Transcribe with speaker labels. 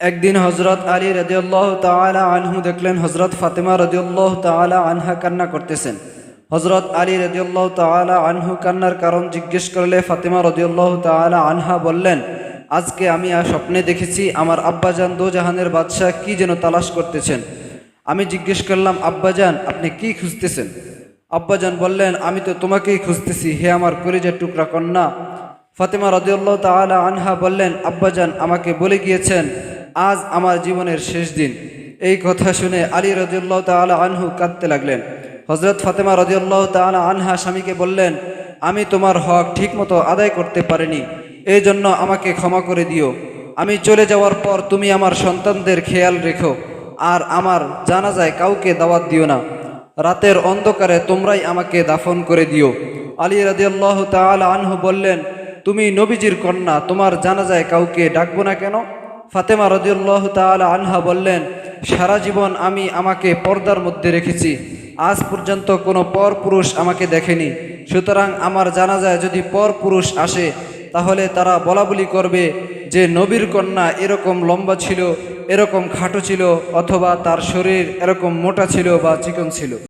Speaker 1: একদিন হজরত আলী রাদিয়াল্লাহু তাআলা আনহু দেখলেন হজরত ফাতেমা রাদিয়াল্লাহু তাআলা আনহা কান্না করতেছেন। হজরত আলী রাদিয়াল্লাহু তাআলা আনহু কান্নার কারণ জিজ্ঞেস করলে ফাতেমা রাদিয়াল্লাহু তাআলা আনহা বললেন, আজকে আমি স্বপ্নে দেখেছি আমার আব্বাজান দোজাহানের বাদশাহ কি যেন তালাশ করতেছেন। আমি জিজ্ঞেস করলাম, আব্বাজান আপনি কি খুঁজতেছেন? আব্বাজান বললেন, আমি তো তোমাকেই খুঁজতেছি হে আমার কলিজার টুকরা কন্যা। ফাতেমা রাদিয়াল্লাহু তাআলা আনহা বললেন, আব্বাজান আমাকে বলে গিয়েছেন আজ আমার জীবনের শেষ দিন। এই কথা শুনে আলী রাদিয়াল্লাহু তাআলা আনহু কাঁদতে লাগলেন। হযরত ফাতেমা রাদিয়াল্লাহু তাআলা আনহা স্বামীকে বললেন, আমি তোমার হক ঠিকমতো আদায় করতে পারিনি, এই জন্য আমাকে ক্ষমা করে দিও। আমি চলে যাওয়ার পর তুমি আমার সন্তানদের খেয়াল রেখো, আর আমার জানাজায় কাউকে দাওয়াত দিও না। রাতের অন্ধকারে তোমরাই আমাকে দাফন করে দিও। আলী রাদিয়াল্লাহু তাআলা আনহু বললেন, তুমি নবীজির কন্যা, তোমার জানাজায় কাউকে ডাকবো না কেন? ফাতেমা রাদিয়াল্লাহু তাআলা আনহা বললেন, সারা জীবন আমি আমাকে পর্দার মধ্যে রেখেছি, আজ পর্যন্ত কোনো পর পুরুষ আমাকে দেখেনি। সুতরাং আমার জানাজায় যদি পর পুরুষ আসে তাহলে তারা বলাবলি করবে যে নবীর কন্যা এরকম লম্বা ছিল, এরকম খাটো ছিল, অথবা তার শরীর এরকম মোটা ছিল বা চিকন ছিল।